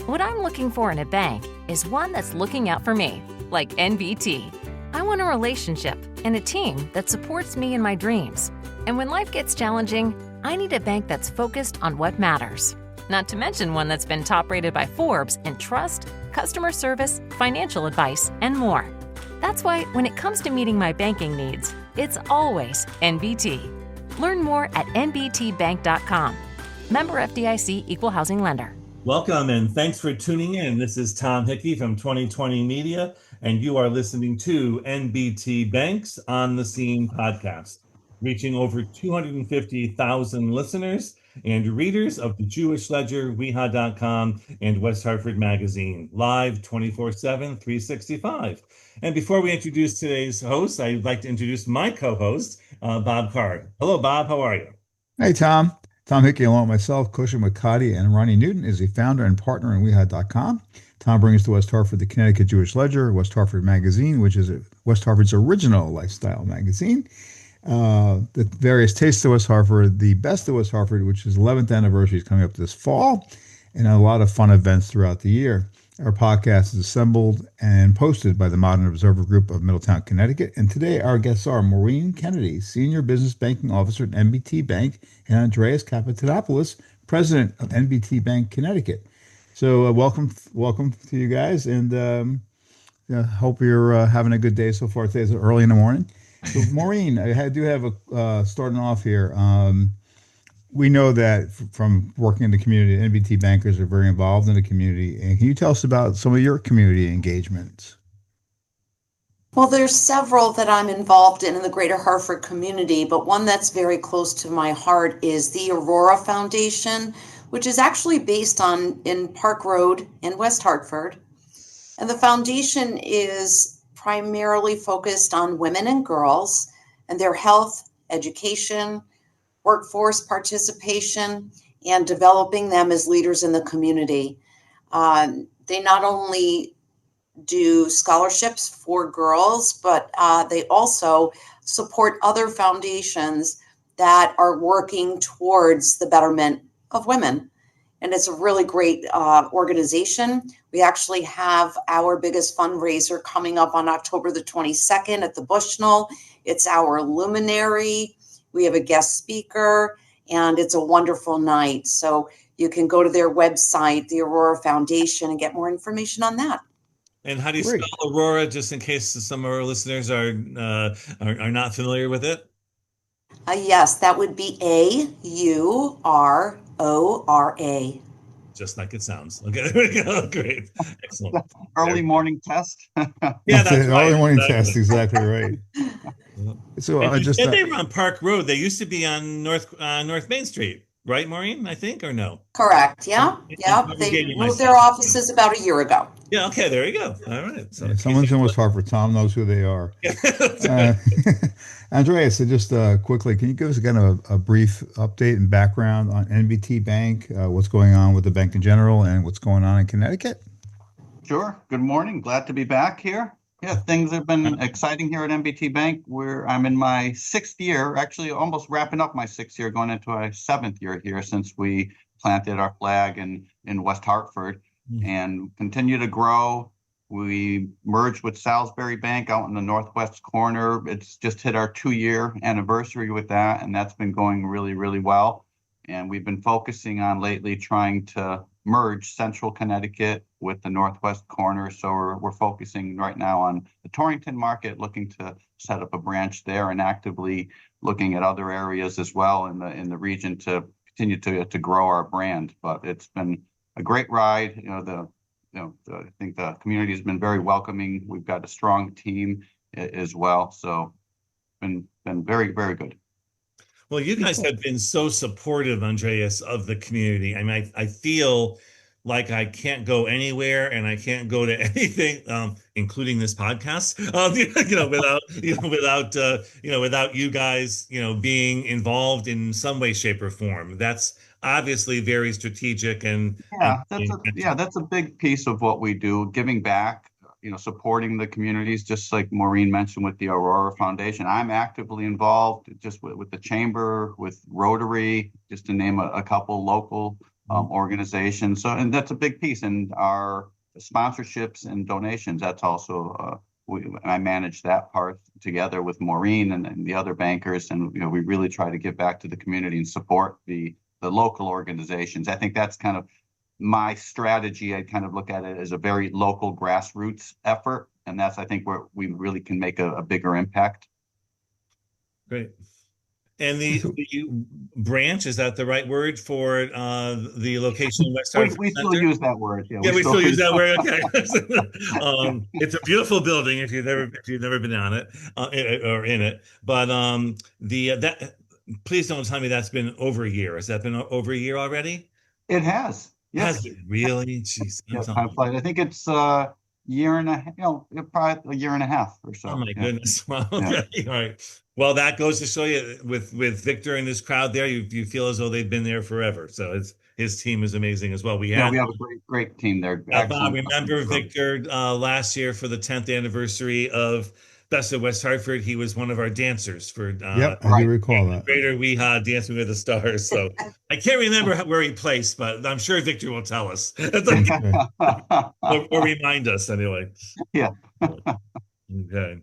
What I'm looking for in a bank is one that's looking out for me, like NBT. I want a relationship and a team that supports me in my dreams. And when life gets challenging, I need a bank that's focused on what matters. Not to mention one that's been top-rated by Forbes in trust, customer service, financial advice, and more. That's why when it comes to meeting my banking needs, it's always NBT. Learn more at nbtbank.com. Member FDIC, Equal Housing Lender. Welcome and thanks for tuning in. This is Tom Hickey from 2020 Media, and you are listening to NBT Bank's On the Scene podcast, reaching over 250,000 listeners and readers of the Jewish Ledger, weha.com, and West Hartford Magazine, live 24/7, 365. And before we introduce today's host, I'd like to introduce my co-host, Bob Carr. Hello, Bob. How are you? Hey, Tom. Tom Hickey, along with myself, Kosher McCarty, and Ronnie Newton, is a founder and partner in weha.com. Tom brings to West Hartford the Connecticut Jewish Ledger, West Hartford Magazine, which is West Hartford's original lifestyle magazine. The various tastes of West Hartford, the best of West Hartford, which is 11th anniversary, is coming up this fall, and a lot of fun events throughout the year. Our podcast is assembled and posted by the Modern Observer Group of Middletown, Connecticut. And today our guests are Maureen Kennedy, Senior Business Banking Officer at NBT Bank, and Andreas Kapetanopoulos, President of NBT Bank Connecticut. So welcome to you guys, and hope you're having a good day so far. Today is early in the morning. So Maureen, I do have starting off here. We know that from working in the community, NBT bankers are very involved in the community. And can you tell us about some of your community engagements? Well, there's several that I'm involved in the greater Hartford community, but one that's very close to my heart is the Aurora Foundation, which is actually based in Park Road in West Hartford. And the foundation is primarily focused on women and girls and their health, education, workforce participation, and developing them as leaders in the community. They not only do scholarships for girls, but they also support other foundations that are working towards the betterment of women. And it's a really great organization. We actually have our biggest fundraiser coming up on October the 22nd at the Bushnell. It's our luminary. We have a guest speaker, and it's a wonderful night. So you can go to their website, the Aurora Foundation, and get more information on that. And how do you spell Aurora, just in case some of our listeners are not familiar with it? Yes, that would be AURORA. Just like it sounds. Okay, there we go. Great. Excellent. Early morning test. Yeah, that's right. Early morning test, exactly right. So they were on Park Road. They used to be on North Main Street, right, Maureen? I think, or no? Correct. Yeah. They moved their offices about a year ago. Yeah. Okay. There you go. All right. So someone's in West Hartford. Tom knows who they are. Andreas, so just quickly, can you give us again a brief update and background on NBT Bank, what's going on with the bank in general, and what's going on in Connecticut? Sure. Good morning. Glad to be back here. Yeah, things have been exciting here at NBT Bank. I'm in my 6th year, actually almost wrapping up my 6th year, going into my 7th year here since we planted our flag in West Hartford and continue to grow. We merged with Salisbury Bank out in the northwest corner. It's just hit our 2-year anniversary with that, and that's been going really, really well. And we've been focusing on lately trying to merge central Connecticut with the northwest corner. So we're focusing right now on the Torrington market, looking to set up a branch there, and actively looking at other areas as well in the region to continue to grow our brand. But it's been a great ride. I think the community has been very welcoming. We've got a strong team as well. So been very, very good. Well, you guys have been so supportive, Andreas, of the community. I mean, I feel like I can't go anywhere and I can't go to anything, including this podcast, without you guys, being involved in some way, shape, or form. That's obviously very strategic that's a big piece of what we do, giving back. Supporting the communities, just like Maureen mentioned with the Aurora Foundation. I'm actively involved just with the Chamber, with Rotary, just to name a couple local organizations. So, and that's a big piece. And our sponsorships and donations, that's also, I manage that part together with Maureen and the other bankers. And, we really try to give back to the community and support the local organizations. I think that's kind of my strategy. I kind of look at it as a very local grassroots effort. And that's, I think, where we really can make a bigger impact. Great. And the branch, is that the right word for the location in West Hartford? We still use that word. Yeah, we still use that word. Okay. It's a beautiful building if you've never been on it or in it. But please don't tell me that's been over a year. Has that been over a year already? It has. Yes. Has it really? Jeez, I think it's year and a half, probably a year and a half or so. Oh my goodness. Well, okay. All right. Well, that goes to show you with Victor and this crowd there, you feel as though they've been there forever. So his team is amazing as well. We have a great team there. I remember Victor last year for the 10th anniversary of Best of West Hartford. He was one of our dancers for I do recall that. Greater Weehaw Dancing with the Stars. So I can't remember where he placed, but I'm sure Victor will tell us. or remind us anyway. Yeah. Okay.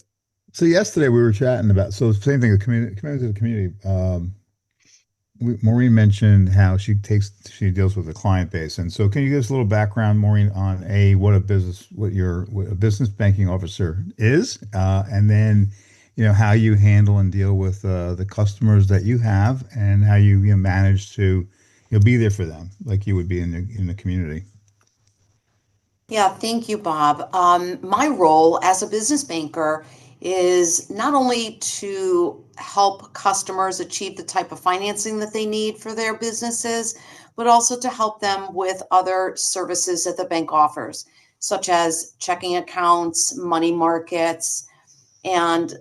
So yesterday we were chatting about, the same thing, commitment to the community. Maureen mentioned how she deals with the client base. And so can you give us a little background, Maureen, on what a business banking officer is, and then, how you handle and deal with the customers that you have and how you manage to be there for them like you would be in the community. Yeah, thank you, Bob. My role as a business banker is not only to help customers achieve the type of financing that they need for their businesses, but also to help them with other services that the bank offers, such as checking accounts, money markets, and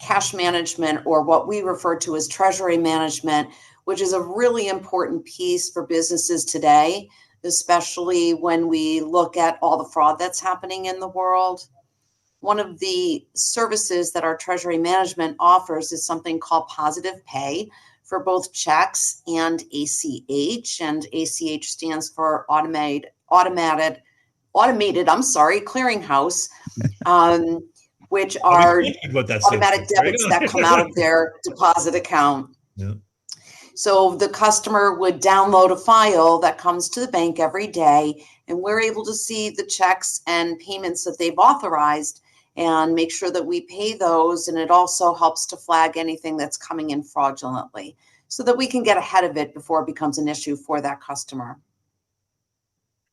cash management, or what we refer to as treasury management, which is a really important piece for businesses today, especially when we look at all the fraud that's happening in the world. One of the services that our treasury management offers is something called positive pay for both checks and ACH. And ACH stands for automated clearinghouse, which are automatic debits that come out of their deposit account. Yeah. So the customer would download a file that comes to the bank every day, and we're able to see the checks and payments that they've authorized and make sure that we pay those. And it also helps to flag anything that's coming in fraudulently so that we can get ahead of it before it becomes an issue for that customer.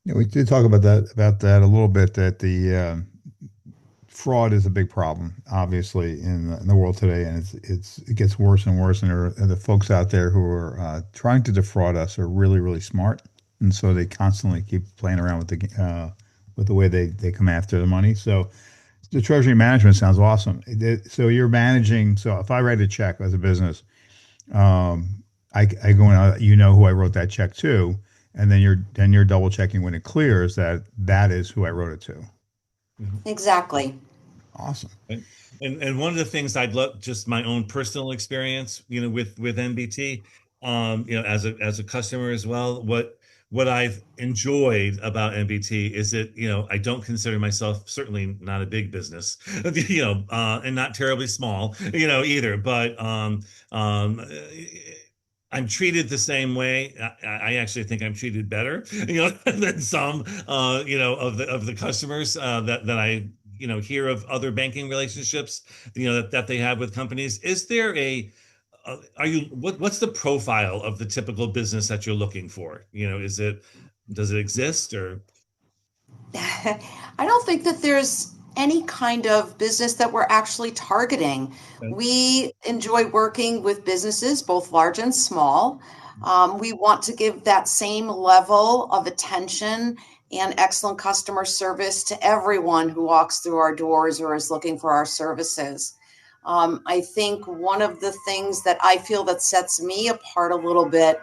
Yeah, we did talk about that a little bit, that the fraud is a big problem, obviously, in the world today, and it gets worse and worse. And the folks out there who are trying to defraud us are really, really smart, and so they constantly keep playing around with the way they come after the money. So the treasury management sounds awesome. So you're managing. So if I write a check as a business, I go in, who I wrote that check to, and then you're double checking when it clears that is who I wrote it to. Exactly. Awesome. And one of the things I'd love, just my own personal experience, with NBT, as a customer as well, what I've enjoyed about NBT is that, I don't consider myself certainly not a big business, and not terribly small, either, but I'm treated the same way. I actually think I'm treated better, than some, of the customers that I, hear of other banking relationships, that they have with companies. Is there what's the profile of the typical business that you're looking for? Does it exist, or? I don't think that there's any kind of business that we're actually targeting. Okay. We enjoy working with businesses, both large and small. We want to give that same level of attention and excellent customer service to everyone who walks through our doors or is looking for our services. I think one of the things that I feel that sets me apart a little bit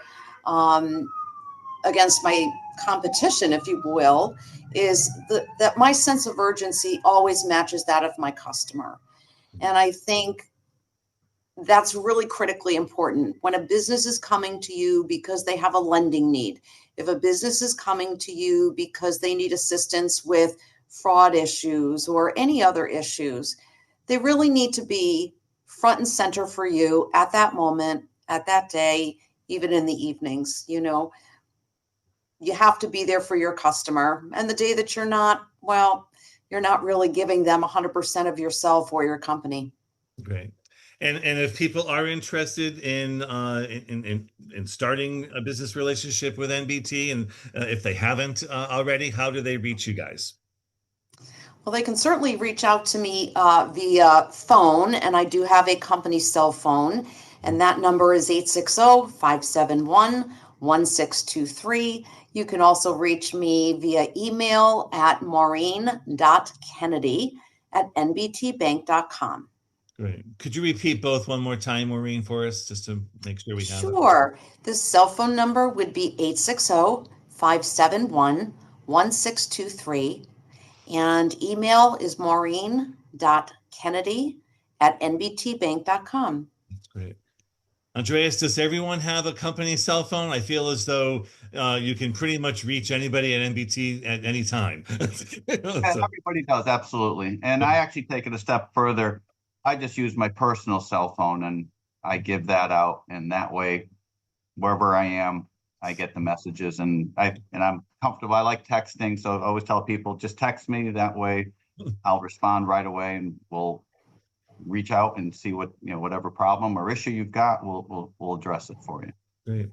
against my competition, if you will, is that my sense of urgency always matches that of my customer. And I think that's really critically important. When a business is coming to you because they have a lending need, If a business is coming to you because they need assistance with fraud issues or any other issues, they really need to be front and center for you at that moment, at that day, even in the evenings. You have to be there for your customer. And the day that you're not, well, you're not really giving them 100% of yourself or your company. Great. And if people are interested in starting a business relationship with NBT, and if they haven't already, how do they reach you guys? Well, they can certainly reach out to me via phone, and I do have a company cell phone, and that number is 860-571-1623. You can also reach me via email at maureen.kennedy@nbtbank.com. Great. Could you repeat both one more time, Maureen, for us, just to make sure we have it? Sure. The cell phone number would be 860-571-1623. And email is maureen.kennedy@nbtbank.com. That's great. Andreas, does everyone have a company cell phone? I feel as though you can pretty much reach anybody at NBT at any time. Everybody does, absolutely. And I actually take it a step further. I just use my personal cell phone and I give that out, and that way, wherever I am, I get the messages, and I'm comfortable. I like texting, so I always tell people, just text me. That way, I'll respond right away, and we'll reach out and see what, whatever problem or issue you've got, we'll address it for you. Great.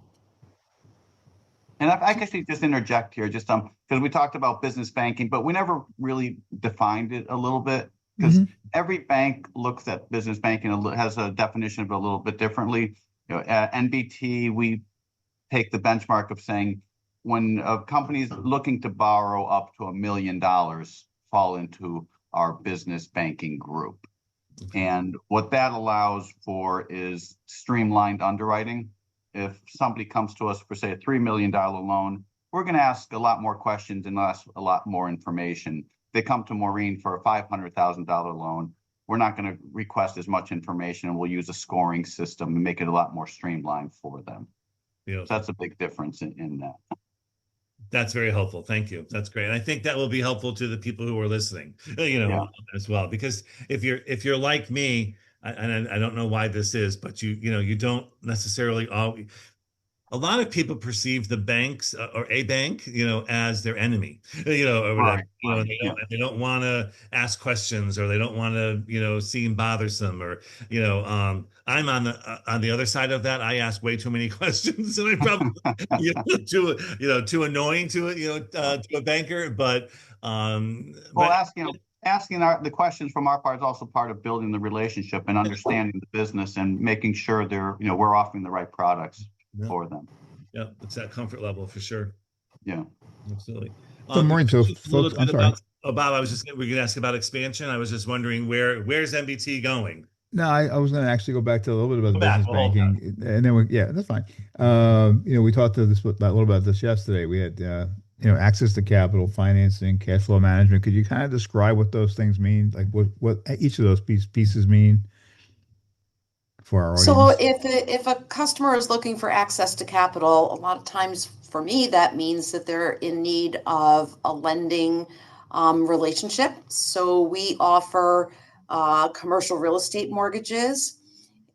And I can actually just interject here, just because we talked about business banking, but we never really defined it a little bit, because every bank looks at business banking, has a definition of it a little bit differently. At NBT, we take the benchmark of saying when a company is looking to borrow up to $1 million, fall into our business banking group. And what that allows for is streamlined underwriting. If somebody comes to us for, say, a $3 million loan, we're going to ask a lot more questions and ask a lot more information. They come to Maureen for a $500,000 loan, we're not going to request as much information, and we'll use a scoring system and make it a lot more streamlined for them. Yeah. So that's a big difference in that. That's very helpful. Thank you. That's great. And I think that will be helpful to the people who are listening, as well, because if you're like me, and I don't know why this is, but you don't necessarily always. A lot of people perceive the banks or a bank, as their enemy, or whatever, and they don't want to ask questions, or they don't want to, seem bothersome, or, I'm on the other side of that. I ask way too many questions, and I probably, too annoying to a banker, but asking the questions from our part is also part of building the relationship and understanding the business and making sure we're offering the right products for them. Yeah, it's that comfort level for sure. Yeah, absolutely. So Maureen, folks, I'm sorry. Bob, we're going to ask about expansion. I was just wondering where's NBT going? No, I was going to actually go back to a little bit about business banking, and then that's fine. We talked a little about this yesterday. We had access to capital, financing, cash flow management. Could you kind of describe what those things mean? Like what each of those pieces mean for our audience? So if a customer is looking for access to capital, a lot of times for me, that means that they're in need of a lending relationship. So we offer commercial real estate mortgages,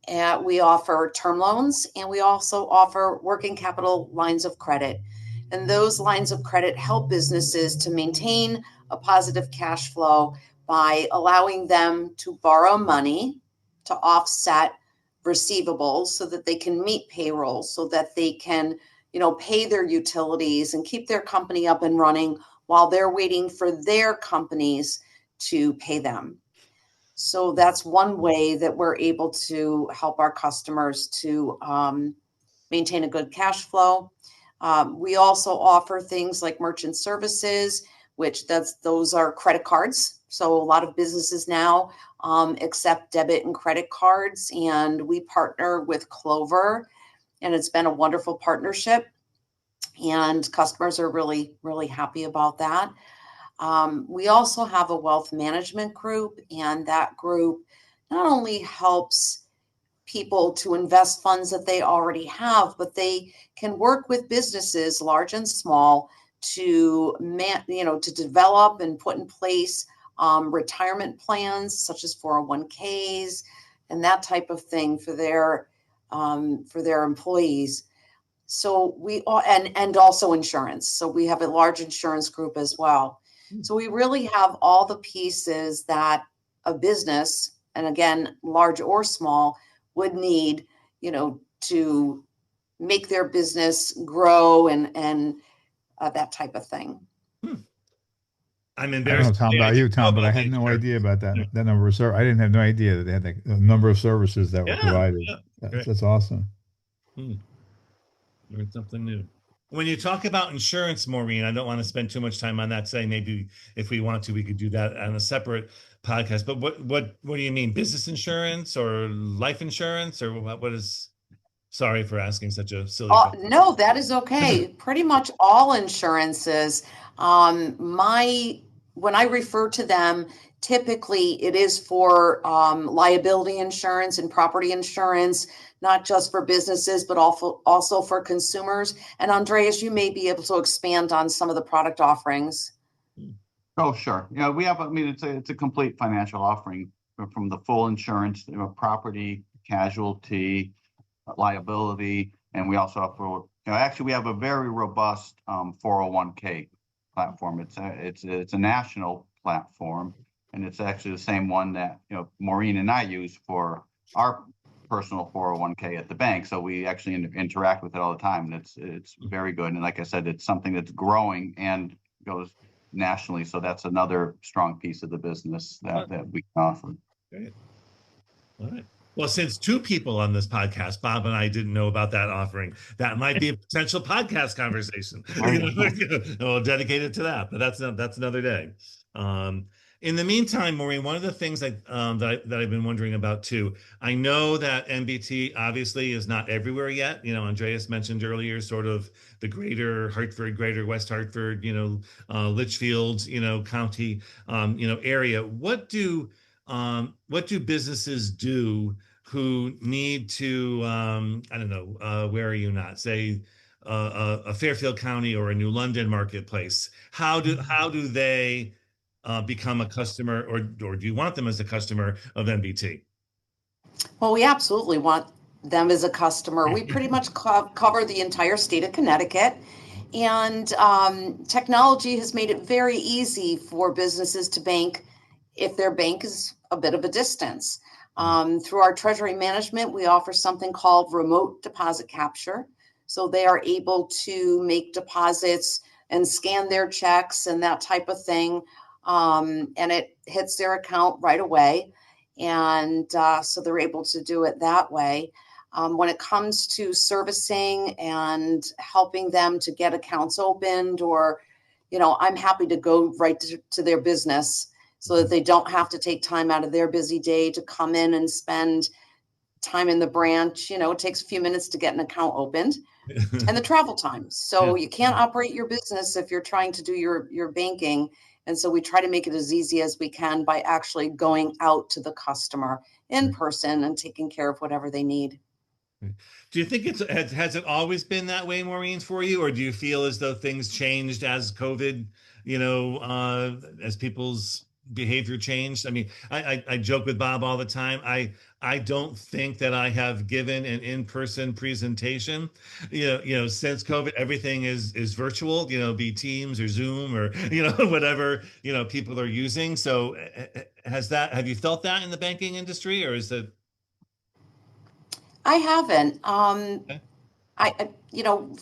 and we offer term loans, and we also offer working capital lines of credit. And those lines of credit help businesses to maintain a positive cash flow by allowing them to borrow money to offset receivables so that they can meet payroll, so that they can, pay their utilities and keep their company up and running while they're waiting for their companies to pay them. So that's one way that we're able to help our customers to maintain a good cash flow. We also offer things like merchant services, those are credit cards. So a lot of businesses now accept debit and credit cards, and we partner with Clover, and it's been a wonderful partnership, and customers are really, really happy about that. We also have a wealth management group, and that group not only helps people to invest funds that they already have, but they can work with businesses, large and small, to to develop and put in place retirement plans such as 401ks and that type of thing for their employees. So we and also insurance. So we have a large insurance group as well. So we really have all the pieces that a business, and again, large or small, would need, to make their business grow and that type of thing. I'm I don't know, embarrassed. Tom, about you, Tom, but I had no idea about that number of services. I didn't have no idea that they had the number of services that were provided. That's awesome. Learned something new. When you talk about insurance, Maureen, I don't want to spend too much time on that. Say maybe if we want to, we could do that on a separate podcast. But what do you mean? Business insurance or life insurance, or what is? Sorry for asking such a silly question. No, that is okay. Pretty much all insurances. When I refer to them, typically it is for liability insurance and property insurance, not just for businesses, but also for consumers. And Andreas, you may be able to expand on some of the product offerings. Oh, sure. Yeah, we have. I mean, it's a complete financial offering from the full insurance, property, casualty, liability, and we also have actually we have a very robust 401k platform. It's a national platform, and it's actually the same one that Maureen and I use for our personal 401k at the bank. So we actually interact with it all the time, and it's very good. And like I said, it's something that's growing and goes nationally. So that's another strong piece of the business that we can offer. Great. All right. Well, since two people on this podcast, Bob and I, didn't know about that offering, that might be a potential podcast conversation. We'll dedicate it to that, but that's another day. In the meantime, Maureen, one of the things that I've been wondering about too, I know that NBT obviously is not everywhere yet. Andreas mentioned earlier, sort of the greater Hartford, greater West Hartford, Litchfield, county, area. What do businesses do who need to, I don't know, where are you not? Say a Fairfield County or a New London marketplace. How do they become a customer, or do you want them as a customer of NBT? Well, we absolutely want them as a customer. We pretty much cover the entire state of Connecticut, and technology has made it very easy for businesses to bank if their bank is a bit of a distance. Through our treasury management, we offer something called remote deposit capture. So they are able to make deposits and scan their checks and that type of thing. And it hits their account right away. And so they're able to do it that way. When it comes to servicing and helping them to get accounts opened, or, I'm happy to go right to their business so that they don't have to take time out of their busy day to come in and spend time in the branch. It takes a few minutes to get an account opened and the travel time. So you can't operate your business if you're trying to do your banking. And so we try to make it as easy as we can by actually going out to the customer in person and taking care of whatever they need. Do you think has it always been that way, Maureen, for you? Or do you feel as though things changed as COVID, as people's behavior changed? I mean, I joke with Bob all the time. I don't think that I have given an in-person presentation. Since COVID, everything is virtual. Be Teams or Zoom or whatever people are using. So have you felt that in the banking industry, or is it? I haven't. Okay.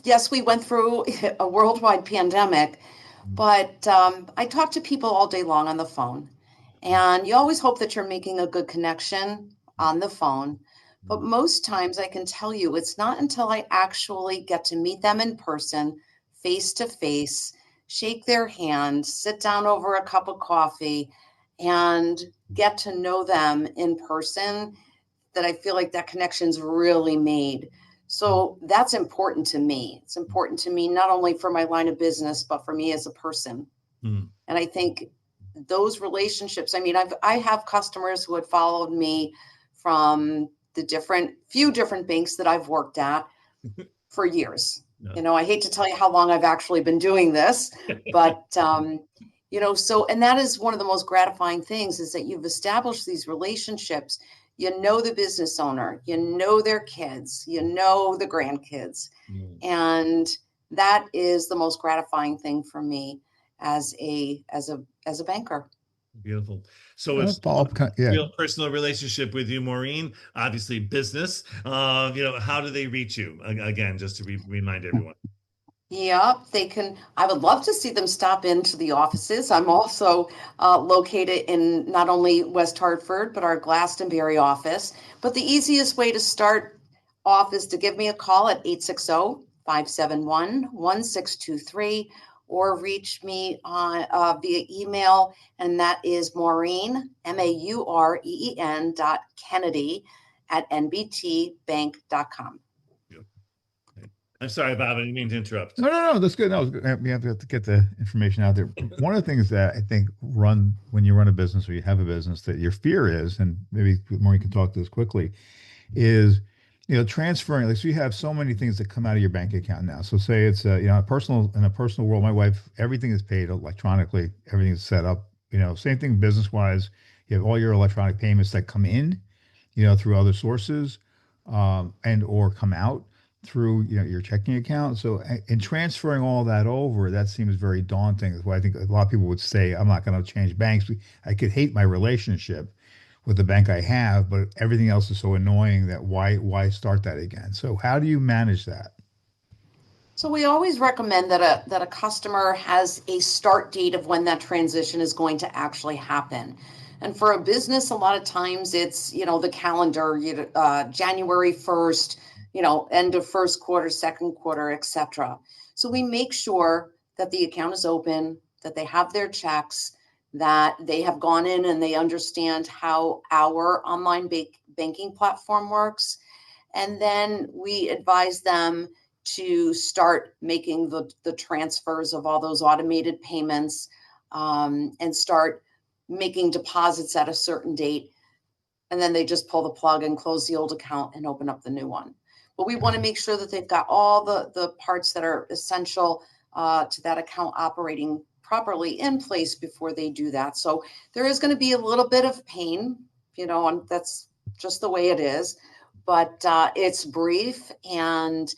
Yes, we went through a worldwide pandemic, but I talk to people all day long on the phone, and you always hope that you're making a good connection on the phone. But most times I can tell you it's not until I actually get to meet them in person, face to face, shake their hand, sit down over a cup of coffee, and get to know them in person that I feel like that connection's really made. So that's important to me. It's important to me not only for my line of business, but for me as a person. And I think those relationships, I have customers who had followed me from the few different banks that I've worked at for years. No. I hate to tell you how long I've actually been doing this, but and that is one of the most gratifying things, is that you've established these relationships. You know the business owner, you know their kids, you know the grandkids. And that is the most gratifying thing for me as a banker. Beautiful. So it's real personal relationship with you, Maureen, obviously business. How do they reach you? Again, just to remind everyone. Yeah, they can. I would love to see them stop into the offices. I'm also located in not only West Hartford, but our Glastonbury office. But the easiest way to start off is to give me a call at 860-571-1623, or reach me on via email, and that is Maureen, Maureen .Kennedy @nbtbank.com. I'm sorry, Bob, I didn't mean to interrupt. No, that's good. No, we have to get the information out there. One of the things that I think when you run a business or you have a business, that your fear is, and maybe Maureen can talk to this quickly, is transferring. Like, so you have so many things that come out of your bank account now. So say it's in a personal world. My wife, everything is paid electronically. Everything is set up. Same thing business wise. You have all your electronic payments that come in, through other sources, and or come out through your checking account. So in transferring all that over, that seems very daunting. That's why I think a lot of people would say, I'm not going to change banks. I could hate my relationship with the bank I have, but everything else is so annoying that why start that again? So how do you manage that? So we always recommend that a customer has a start date of when that transition is going to actually happen. And for a business, a lot of times it's, the calendar, January 1st, end of first quarter, second quarter, etc. So we make sure that the account is open, that they have their checks, that they have gone in and they understand how our online banking platform works. And then we advise them to start making the transfers of all those automated payments, and start making deposits at a certain date. And then they just pull the plug and close the old account and open up the new one. But we want to make sure that they've got all the parts that are essential to that account operating properly in place before they do that. So there is going to be a little bit of pain, and that's just the way it is. But it's brief, and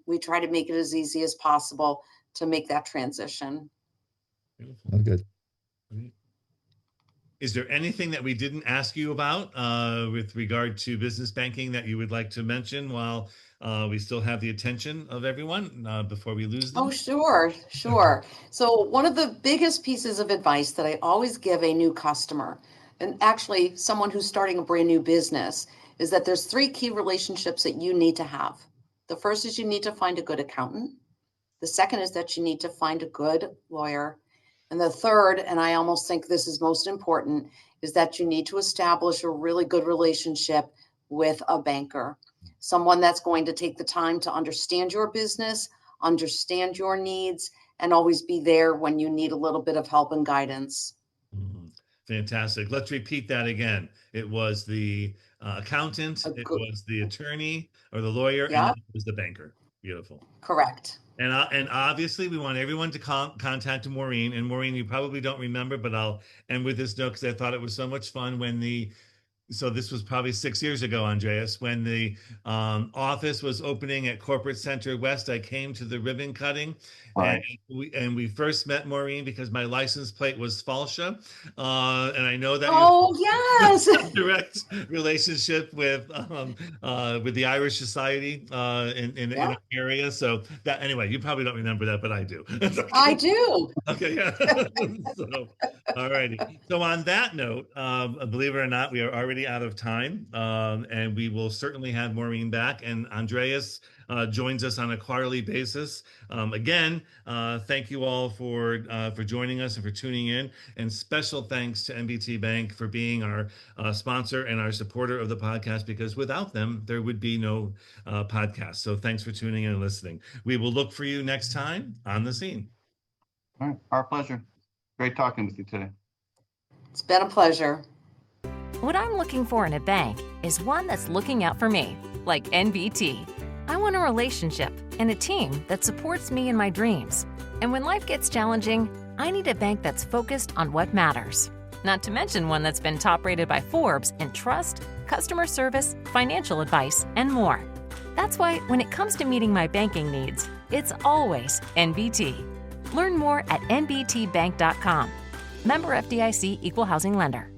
we try to make it as easy as possible to make that transition. Beautiful. Good. Is there anything that we didn't ask you about with regard to business banking that you would like to mention while we still have the attention of everyone before we lose them? Oh, sure. So one of the biggest pieces of advice that I always give a new customer, and actually someone who's starting a brand new business, is that there's 3 key relationships that you need to have. The first is you need to find a good accountant. The second is that you need to find a good lawyer. And the third, and I almost think this is most important, is that you need to establish a really good relationship with a banker, someone that's going to take the time to understand your business, understand your needs, and always be there when you need a little bit of help and guidance. Fantastic. Let's repeat that again. It was the accountant, it was the attorney or the lawyer, and it was the banker. Beautiful. Correct. And obviously, we want everyone to contact Maureen. And Maureen, you probably don't remember, but I'll end with this note because I thought it was so much fun so this was probably 6 years ago, Andreas, when the office was opening at Corporate Center West. I came to the ribbon cutting, Right. and we first met Maureen because my license plate was Falsha, and I know that yes, direct relationship with the Irish Society in our area. So that anyway, you probably don't remember that, but I do. I do. Okay, yeah. So, all righty. So on that note, believe it or not, we are already out of time, and we will certainly have Maureen back. And Andreas joins us on a quarterly basis. Again, thank you all for joining us and for tuning in. And special thanks to NBT Bank for being our sponsor and our supporter of the podcast, because without them, there would be no podcast. So thanks for tuning in and listening. We will look for you next time on The Scene. All right. Our pleasure. Great talking with you today. It's been a pleasure. What I'm looking for in a bank is one that's looking out for me, like NBT. I want a relationship and a team that supports me in my dreams. And when life gets challenging, I need a bank that's focused on what matters. Not to mention one that's been top rated by Forbes in trust, customer service, financial advice, and more. That's why when it comes to meeting my banking needs, it's always NBT. Learn more at nbtbank.com. Member FDIC Equal Housing Lender.